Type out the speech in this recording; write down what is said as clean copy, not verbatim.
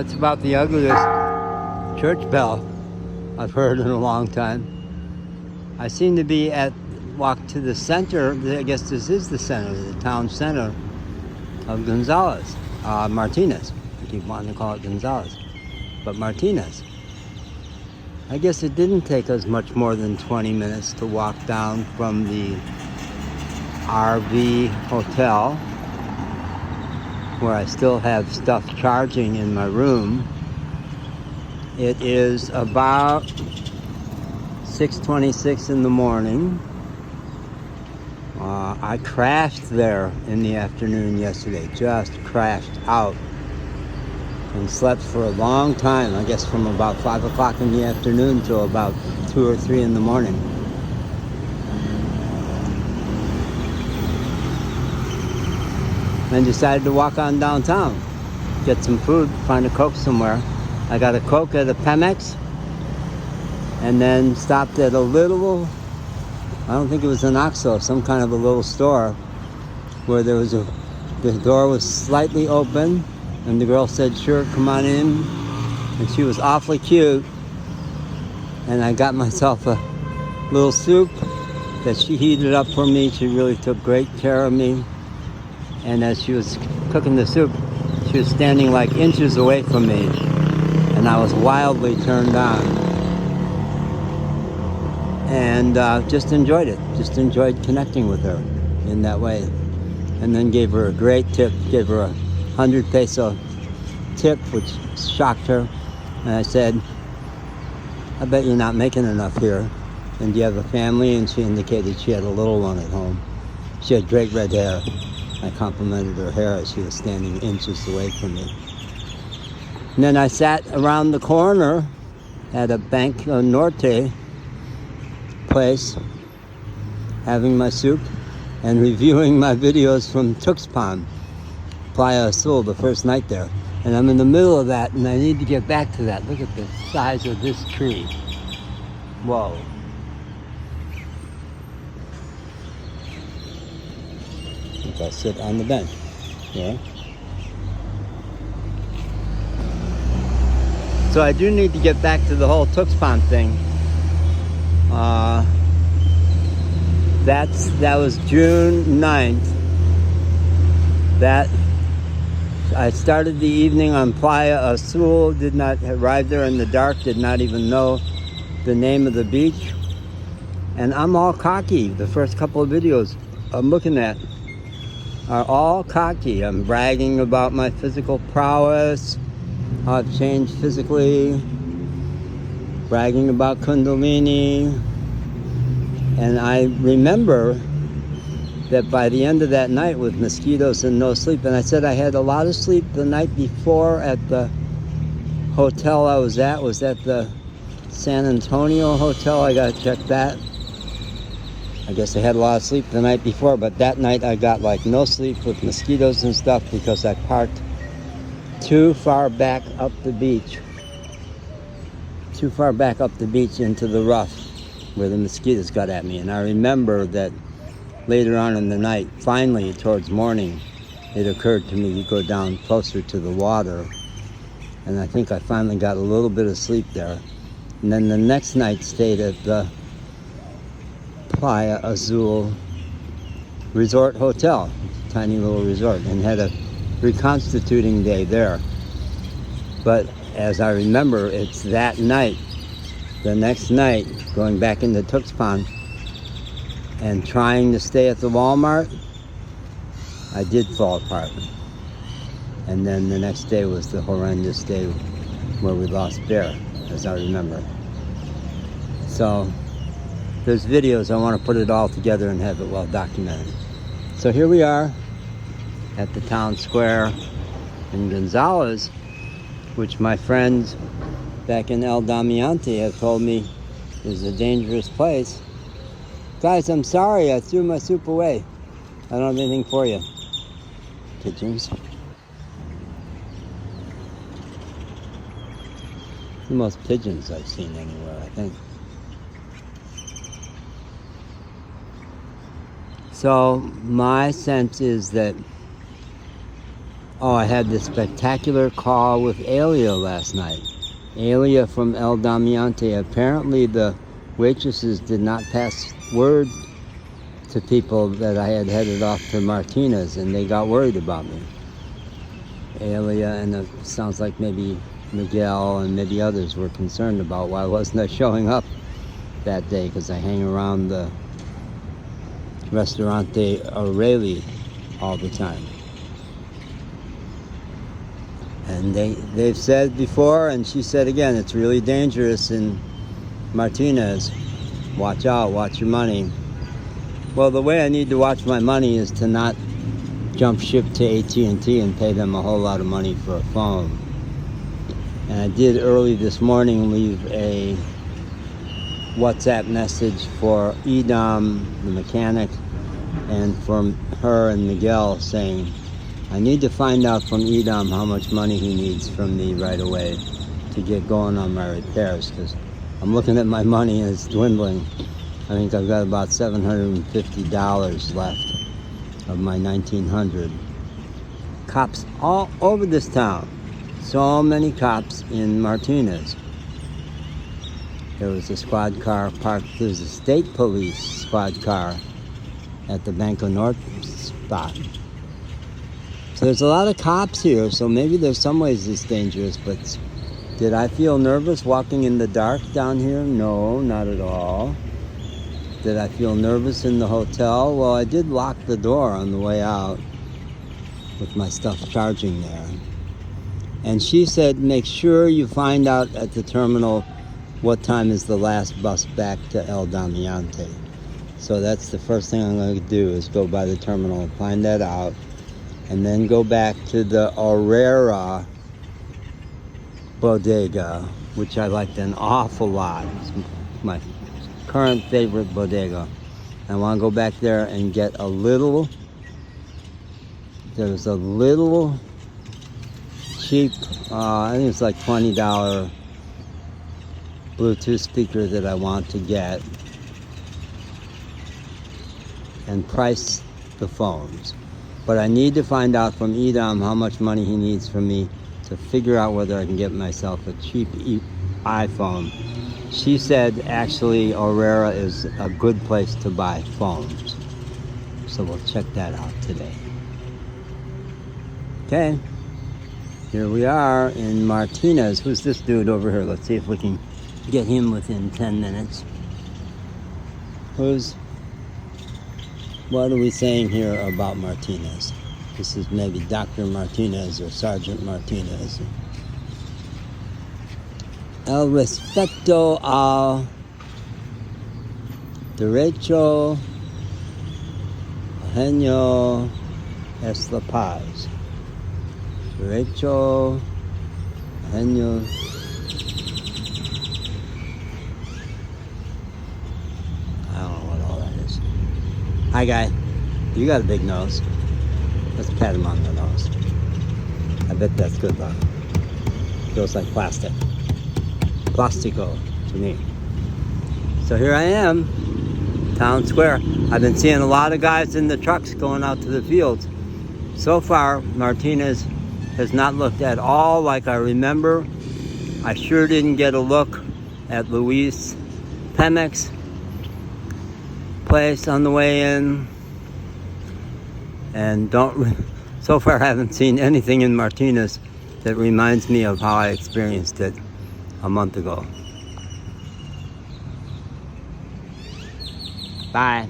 That's about the ugliest church bell I've heard in a long time. I seem to be walk to the center. I guess this is the center, the town center of Gonzales, Martinez. I keep wanting to call it Gonzales, but Martinez. I guess it didn't take us much more than 20 minutes to walk down from the RV hotel, where I still have stuff charging in my room. It is about 6:26 in the morning. I crashed there in the afternoon yesterday, just crashed out and slept for a long time, I guess from about 5 o'clock in the afternoon till about 2 or 3 in the morning. And decided to walk on downtown, get some food, find a Coke somewhere. I got a Coke at a Pemex, and then stopped at a little, I don't think it was an OXXO, some kind of a little store where the door was slightly open, and the girl said, "Sure, come on in." And she was awfully cute, and I got myself a little soup that she heated up for me. She really took great care of me. And as she was cooking the soup, she was standing like inches away from me, and I was wildly turned on. And just enjoyed it. Just enjoyed connecting with her in that way. And then gave her a great tip. Gave her a 100 peso tip, which shocked her. And I said, "I bet you're not making enough here. And do you have a family?" And she indicated she had a little one at home. She had great red hair. I complimented her hair as she was standing inches away from me. And then I sat around the corner at a Bank Norte place, having my soup and reviewing my videos from Tuxpan, Playa Azul, the first night there. And I'm in the middle of that, and I need to get back to that. Look at the size of this tree. Whoa. I think I'll sit on the bench. Yeah. So I do need to get back to the whole Tuxpan thing. That was June 9th. That I started the evening on Playa Azul, did not arrive there in the dark, did not even know the name of the beach. And I'm all cocky. The first couple of videos I'm looking at are all cocky. I'm bragging about my physical prowess, how I've changed physically, bragging about Kundalini. And I remember that by the end of that night with mosquitoes and no sleep, and I said I had a lot of sleep the night before at the hotel I was at the San Antonio hotel. I gotta check that. I guess I had a lot of sleep the night before, but that night I got like no sleep with mosquitoes and stuff because I parked too far back up the beach. Too far back up the beach into the rough where the mosquitoes got at me. And I remember that later on in the night, finally towards morning, it occurred to me to go down closer to the water. And I think I finally got a little bit of sleep there. And then the next night stayed at the Playa Azul Resort Hotel, tiny little resort, and had a reconstituting day there. But as I remember, it's that night, the next night, going back into Tuxpan and trying to stay at the Walmart, I did fall apart. And then the next day was the horrendous day where we lost Bear, as I remember. So there's videos. I want to put it all together and have it well documented. So here we are at the town square in Gonzales, which my friends back in El Damiante have told me is a dangerous place. Guys, I'm sorry, I threw my soup away. I don't have anything for you. Pigeons. The most pigeons I've seen anywhere, I think. So my sense is that Oh, I had this spectacular call with Elia last night. Elia from El Damiante. Apparently the waitresses did not pass word to people that I had headed off to Martinez, and they got worried about me. Elia, and it sounds like maybe Miguel and maybe others were concerned about why wasn't I showing up that day, because I hang around the Restaurante Aureli all the time. And they've said before, and she said again, it's really dangerous in Martinez. Watch out, watch your money. Well, the way I need to watch my money is to not jump ship to AT&T and pay them a whole lot of money for a phone. And I did early this morning leave a WhatsApp message for Edam, the mechanic, and from her and Miguel saying, I need to find out from Edam how much money he needs from me right away to get going on my repairs, because I'm looking at my money and it's dwindling. I think I've got about $750 left of my $1,900. Cops all over this town. So many cops in Martinez. There was a squad car parked. There was a state police squad car at the Banco Norte spot. So there's a lot of cops here, so maybe there's some ways it's dangerous, but did I feel nervous walking in the dark down here? No, not at all. Did I feel nervous in the hotel? Well, I did lock the door on the way out with my stuff charging there. And she said, make sure you find out at the terminal what time is the last bus back to El Damiante. So that's the first thing I'm going to do, is go by the terminal and find that out. And then go back to the Herrera bodega, which I liked an awful lot. It's my current favorite bodega. I want to go back there and get a little, there's a little cheap, I think it's like $20 Bluetooth speaker that I want to get, and price the phones. But I need to find out from Edam how much money he needs from me to figure out whether I can get myself a cheap iPhone. She said actually Herrera is a good place to buy phones. So we'll check that out today. Okay, here we are in Martinez. Who's this dude over here? Let's see if we can get him within 10 minutes. What are we saying here about Martinez? This is maybe Dr. Martinez or Sergeant Martinez. El respeto al derecho ajeno es la paz. Derecho ajeno. I don't know what all that is. Hi, guy. You got a big nose. Let's pat him on the nose. I bet that's good luck. Feels like plastic. Plastico to me. So here I am, town square. I've been seeing a lot of guys in the trucks going out to the fields. So far, Martinez has not looked at all like I remember. I sure didn't get a look at Luis Pemex's place on the way in, and so far I haven't seen anything in Martinez that reminds me of how I experienced it a month ago. Bye.